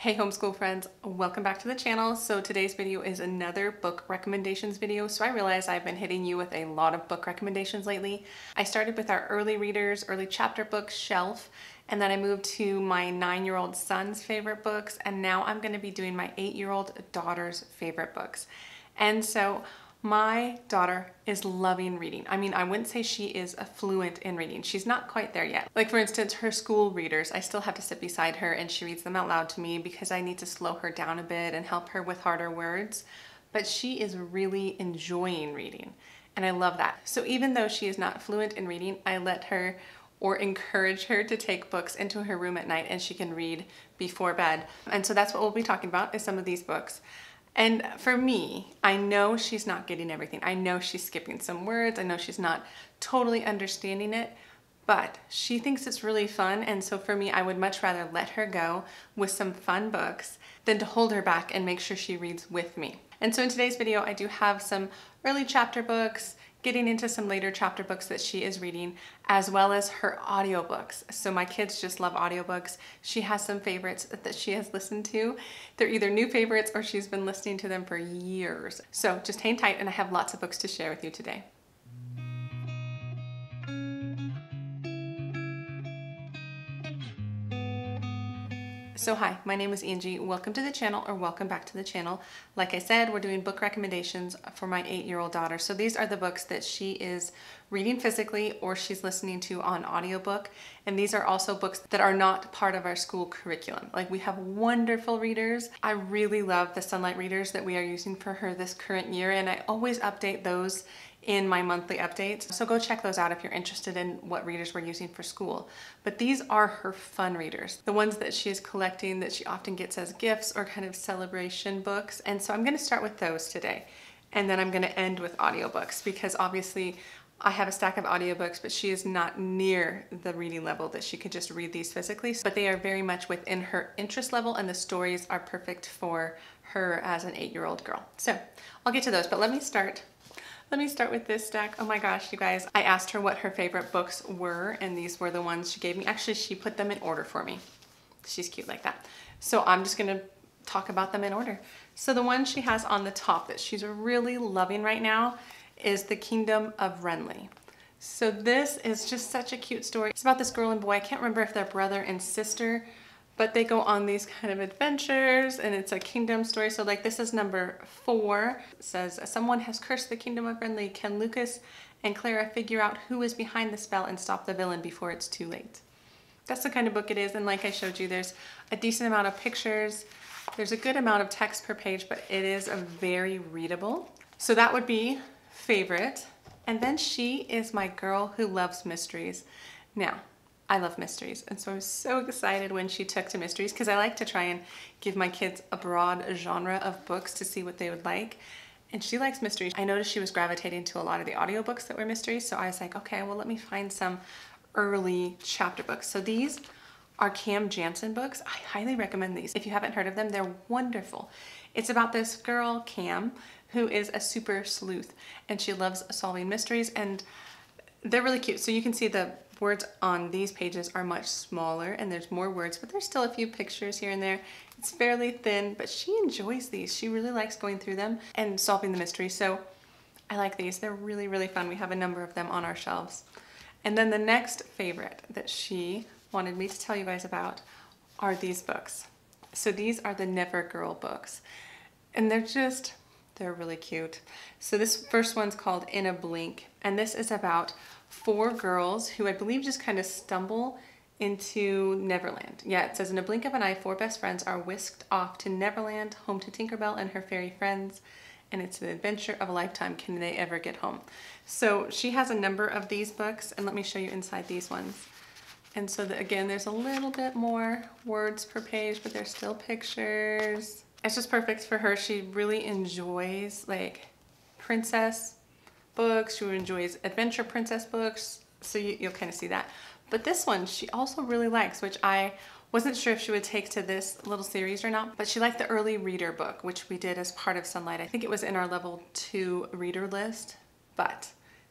Hey homeschool friends, welcome back to the channel. So today's video is another book recommendations video. So I realize I've been hitting you with a lot of book recommendations lately. I started with our early readers, early chapter book shelf, and then I moved to my 9-year-old son's favorite books, and now I'm going to be doing my 8-year-old daughter's favorite books. And so my daughter is loving reading. I mean, I wouldn't say she is fluent in reading. She's not quite there yet. Like for instance, her school readers, I still have to sit beside her and she reads them out loud to me because I need to slow her down a bit and help her with harder words. But she is really enjoying reading and I love that. So even though she is not fluent in reading, I let her or encourage her to take books into her room at night and she can read before bed. And so that's what we'll be talking about is some of these books. And for me, I know she's not getting everything. I know she's skipping some words. I know she's not totally understanding it, but she thinks it's really fun. And so for me, I would much rather let her go with some fun books than to hold her back and make sure she reads with me. And so in today's video, I do have some early chapter books, getting into some later chapter books that she is reading, as well as her audiobooks. So my kids just love audiobooks. She has some favorites that she has listened to. They're either new favorites or she's been listening to them for years. So just hang tight and I have lots of books to share with you today. So hi, my name is Angie. Welcome to the channel, or welcome back to the channel. Like I said, we're doing book recommendations for my 8-year-old daughter. So these are the books that she is reading physically or she's listening to on audiobook. And these are also books that are not part of our school curriculum. Like we have wonderful readers. I really love the Sunlight readers that we are using for her this current year. And I always update those in my monthly updates. So go check those out if you're interested in what readers we're using for school. But these are her fun readers, the ones that she is collecting that she often gets as gifts or kind of celebration books. And so I'm gonna start with those today. And then I'm gonna end with audiobooks because obviously I have a stack of audiobooks, but she is not near the reading level that she could just read these physically, but they are very much within her interest level and the stories are perfect for her as an 8-year-old girl. So I'll get to those, but let me start with this stack. Oh my gosh, you guys. I asked her what her favorite books were, and these were the ones she gave me. Actually, she put them in order for me. She's cute like that. So I'm just gonna talk about them in order. So the one she has on the top that she's really loving right now is The Kingdom of Renly. So this is just such a cute story. It's about this girl and boy. I can't remember if they're brother and sister, but they go on these kind of adventures and it's a kingdom story. So like this is number 4. It says, someone has cursed the kingdom of Renly. Can Lucas and Clara figure out who is behind the spell and stop the villain before it's too late? That's the kind of book it is. And like I showed you, there's a decent amount of pictures. There's a good amount of text per page, but it is a very readable. So that would be favorite. And then she is my girl who loves mysteries. Now, I love mysteries, and so I was so excited when she took to mysteries because I like to try and give my kids a broad genre of books to see what they would like, and she likes mysteries. I noticed she was gravitating to a lot of the audiobooks that were mysteries, so I was like, okay, well let me find some early chapter books. So these are Cam Jansen books. I highly recommend these. If you haven't heard of them, they're wonderful. It's about this girl, Cam, who is a super sleuth, and she loves solving mysteries, and they're really cute. So you can see the words on these pages are much smaller and there's more words, but there's still a few pictures here and there. It's fairly thin, but she enjoys these. She really likes going through them and solving the mystery. So I like these. They're really, really fun. We have a number of them on our shelves. And then the next favorite that she wanted me to tell you guys about are these books. So these are the Never Girl books. And they're really cute. So this first one's called In a Blink, and this is about 4 girls who I believe just kind of stumble into Neverland. Yeah, it says, in a blink of an eye, 4 best friends are whisked off to Neverland, home to Tinkerbell and her fairy friends, and it's an adventure of a lifetime. Can they ever get home? So she has a number of these books, and let me show you inside these ones. And so again, there's a little bit more words per page, but there's still pictures. It's just perfect for her. She really enjoys like princess books. She enjoys adventure princess books. So you'll kind of see that. But this one she also really likes, which I wasn't sure if she would take to this little series or not, but she liked the early reader book, which we did as part of Sunlight. I think it was in our level 2 reader list, but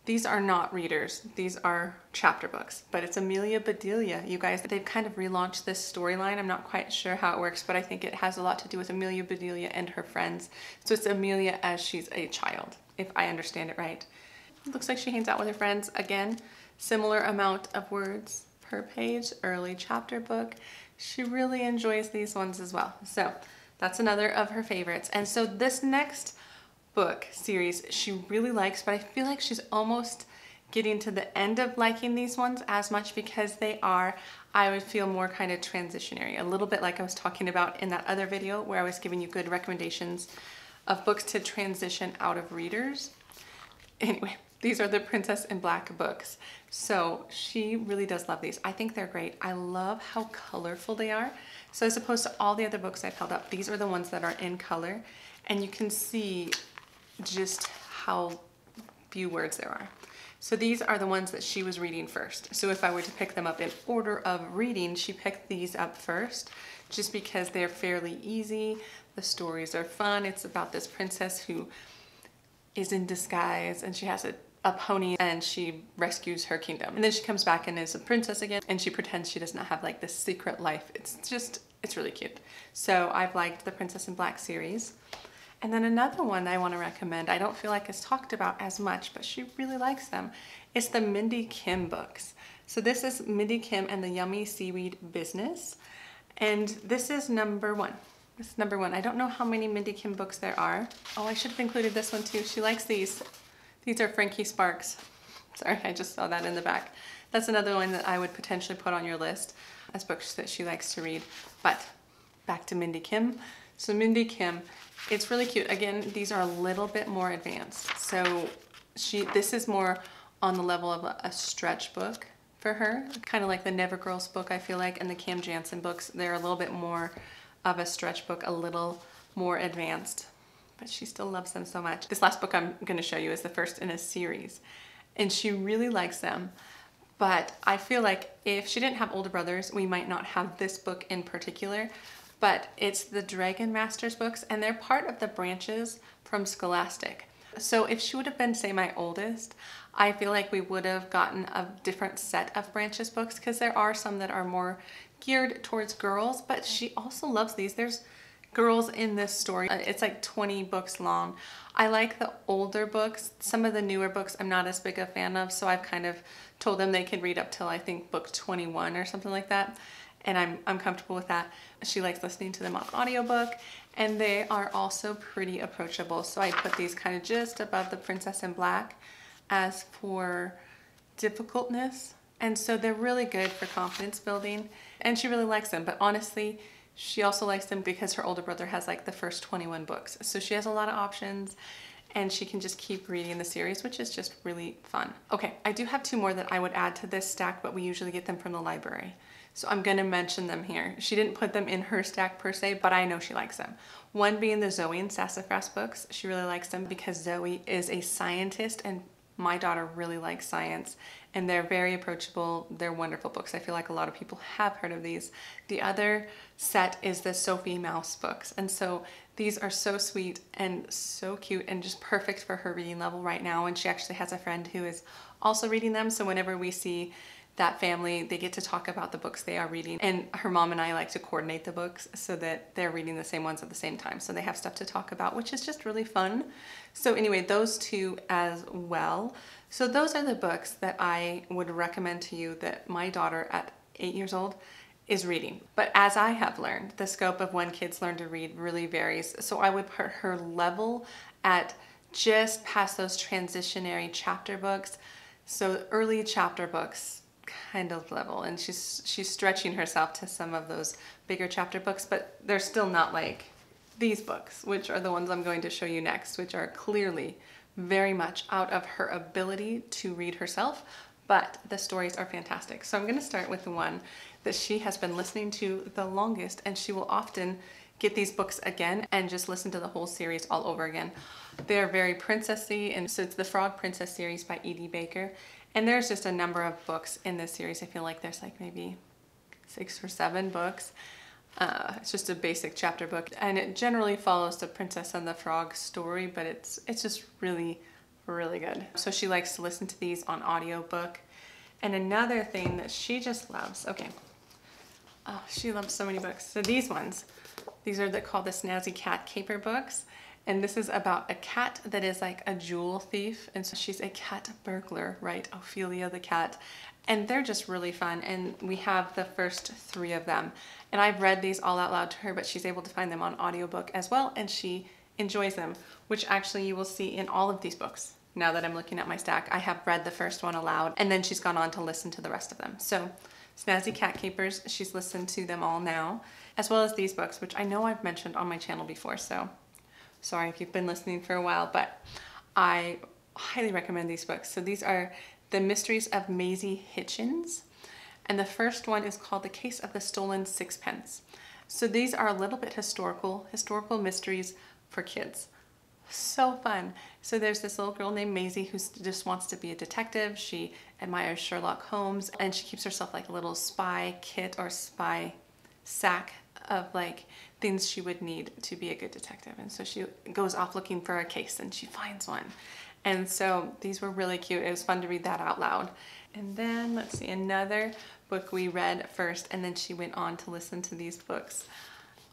These are not readers, these are chapter books, but it's Amelia Bedelia. You guys, they've kind of relaunched this storyline. I'm not quite sure how it works, but I think it has a lot to do with Amelia Bedelia and her friends. So it's Amelia as she's a child, if I understand it right. It looks like she hangs out with her friends. Again, similar amount of words per page, early chapter book. She really enjoys these ones as well. So that's another of her favorites. And so this next book series she really likes, but I feel like she's almost getting to the end of liking these ones as much because they are, I would feel, more kind of transitionary, a little bit like I was talking about in that other video where I was giving you good recommendations of books to transition out of readers. Anyway, these are the Princess in Black books. So she really does love these. I think they're great. I love how colorful they are. So as opposed to all the other books I've held up, these are the ones that are in color, and you can see just how few words there are. So these are the ones that she was reading first. So if I were to pick them up in order of reading, she picked these up first just because they're fairly easy. The stories are fun. It's about this princess who is in disguise and she has a pony and she rescues her kingdom. And then she comes back and is a princess again and she pretends she does not have like this secret life. It's really cute. So I've liked the Princess in Black series. And then another one I want to recommend, I don't feel like it's talked about as much, but she really likes them. It's the Mindy Kim books. So this is Mindy Kim and the Yummy Seaweed Business. And this is number one. This is number one. I don't know how many Mindy Kim books there are. Oh, I should have included this one too. She likes these. These are Frankie Sparks. Sorry, I just saw that in the back. That's another one that I would potentially put on your list as books that she likes to read. But back to Mindy Kim. So Mindy Kim, it's really cute. Again, these are a little bit more advanced. So this is more on the level of a stretch book for her. Kind of like the Never Girls book, I feel like, and the Cam Jansen books. They're a little bit more of a stretch book, a little more advanced, but she still loves them so much. This last book I'm going to show you is the first in a series, and she really likes them. But I feel like if she didn't have older brothers, we might not have this book in particular. But it's the Dragon Masters books, and they're part of the branches from Scholastic. So if she would have been, say, my oldest, I feel like we would have gotten a different set of branches books because there are some that are more geared towards girls, but she also loves these. There's girls in this story. It's like 20 books long. I like the older books. Some of the newer books I'm not as big a fan of, so I've kind of told them they can read up till I think book 21 or something like that. And I'm comfortable with that. She likes listening to them on audiobook, and they are also pretty approachable. So I put these kind of just above the Princess in Black as for difficultness. And so they're really good for confidence building, and she really likes them. But honestly, she also likes them because her older brother has like the first 21 books. So she has a lot of options, and she can just keep reading the series, which is just really fun. Okay, I do have two more that I would add to this stack, but we usually get them from the library. So I'm gonna mention them here. She didn't put them in her stack per se, but I know she likes them. One being the Zoe and Sassafras books. She really likes them because Zoe is a scientist, and my daughter really likes science, and they're very approachable. They're wonderful books. I feel like a lot of people have heard of these. The other set is the Sophie Mouse books, and so these are so sweet and so cute and just perfect for her reading level right now. And she actually has a friend who is also reading them, so whenever we see that family, they get to talk about the books they are reading, and her mom and I like to coordinate the books so that they're reading the same ones at the same time, so they have stuff to talk about, which is just really fun. So anyway, those two as well. So those are the books that I would recommend to you that my daughter at 8 years old is reading. But as I have learned, the scope of when kids learn to read really varies. So I would put her level at just past those transitionary chapter books. So early chapter books kind of level, and she's stretching herself to some of those bigger chapter books, but they're still not like these books, which are the ones I'm going to show you next, which are clearly very much out of her ability to read herself, but the stories are fantastic. So I'm going to start with the one that she has been listening to the longest, and she will often get these books again and just listen to the whole series all over again. They're very princessy, and so it's the Frog Princess series by E.D. Baker. And there's just a number of books in this series. I feel like there's like maybe 6 or 7 books. It's just a basic chapter book, and it generally follows the Princess and the Frog story, but it's just really really good. So she likes to listen to these on audiobook. And another thing that she just loves, okay. Oh, she loves so many books. So these ones, these are called the Snazzy Cat Caper books. And this is about a cat that is like a jewel thief. And so she's a cat burglar, right? Ophelia the cat. And they're just really fun. And we have the first 3 of them. And I've read these all out loud to her, but she's able to find them on audiobook as well. And she enjoys them, which actually you will see in all of these books. Now that I'm looking at my stack, I have read the first one aloud, and then she's gone on to listen to the rest of them. So Snazzy Cat Capers, she's listened to them all now, as well as these books, which I know I've mentioned on my channel before, so sorry if you've been listening for a while, but I highly recommend these books. So these are The Mysteries of Maisie Hitchens, and the first one is called The Case of the Stolen Sixpence. So these are a little bit historical mysteries for kids. So fun. So there's this little girl named Maisie who just wants to be a detective. She admires Sherlock Holmes, and she keeps herself like a little spy kit or spy sack of like things she would need to be a good detective. And so she goes off looking for a case and she finds one. And so these were really cute. It was fun to read that out loud. And then let's see, another book we read first, and then she went on to listen to these books,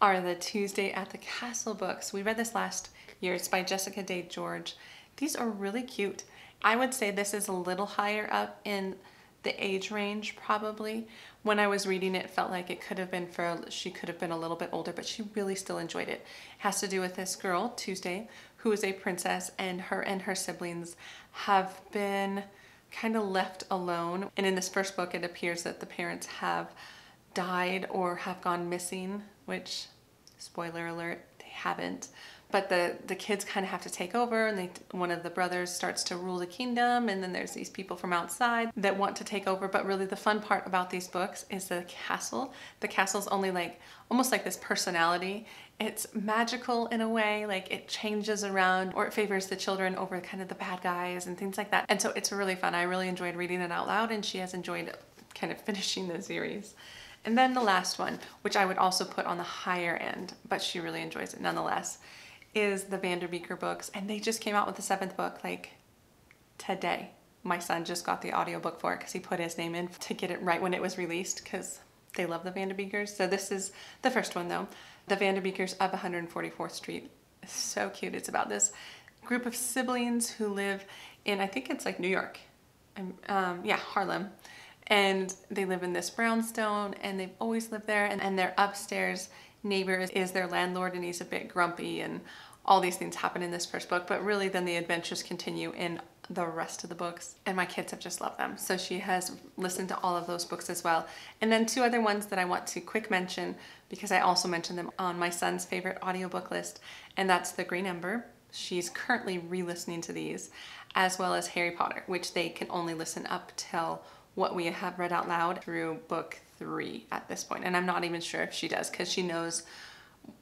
are the Tuesday at the Castle books. We read this last year. It's by Jessica Day George. These are really cute. I would say this is a little higher up in the age range probably. When I was reading it, felt like it could have been she could have been a little bit older, but she really still enjoyed it. It has to do with this girl, Tuesday, who is a princess, and her siblings have been kind of left alone. And in this first book, it appears that the parents have died or have gone missing, which, spoiler alert, they haven't. But the kids kind of have to take over, and one of the brothers starts to rule the kingdom, and then there's these people from outside that want to take over. But really the fun part about these books is the castle. The castle's only like, almost like this personality. It's magical in a way, like it changes around, or it favors the children over kind of the bad guys and things like that. And so it's really fun. I really enjoyed reading it out loud, and she has enjoyed kind of finishing the series. And then the last one, which I would also put on the higher end, but she really enjoys it nonetheless, is the Vanderbeeker books. And they just came out with the 7th book like today. My son just got the audiobook for it because he put his name in to get it right when it was released, because they love the Vanderbeekers. So this is the first one though. The Vanderbeekers of 144th Street. It's so cute. It's about this group of siblings who live in, I think it's like New York. Yeah, Harlem. And they live in this brownstone, and they've always lived there, and their upstairs neighbor is their landlord, and he's a bit grumpy, and all these things happen in this first book, but really then the adventures continue in the rest of the books, and my kids have just loved them. So she has listened to all of those books as well. And then 2 other ones that I want to quick mention, because I also mentioned them on my son's favorite audiobook list, and that's The Green Ember. She's currently re-listening to these, as well as Harry Potter, which they can only listen up till what we have read out loud through book 3 at this point. And I'm not even sure if she does, because she knows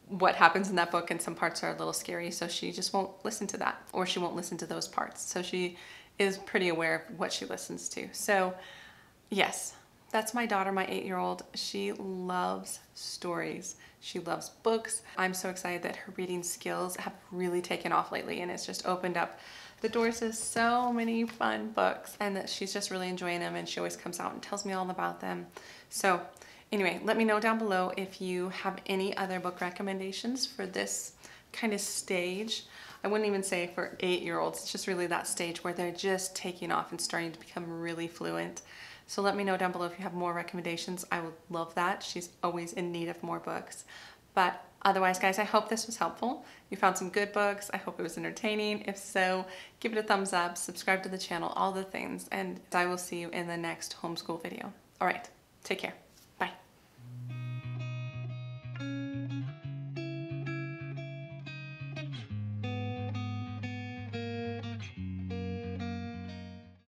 what happens in that book, and some parts are a little scary, so she just won't listen to that, or she won't listen to those parts. So she is pretty aware of what she listens to. So yes, that's my daughter, my 8-year-old. She loves stories. She loves books. I'm so excited that her reading skills have really taken off lately, and it's just opened up the doors to so many fun books, and that she's just really enjoying them, and she always comes out and tells me all about them. So anyway, let me know down below if you have any other book recommendations for this kind of stage. I wouldn't even say for 8-year-olds. It's just really that stage where they're just taking off and starting to become really fluent. So let me know down below if you have more recommendations. I would love that. She's always in need of more books. But otherwise, guys, I hope this was helpful. You found some good books. I hope it was entertaining. If so, give it a thumbs up, subscribe to the channel, all the things, and I will see you in the next homeschool video. All right, take care.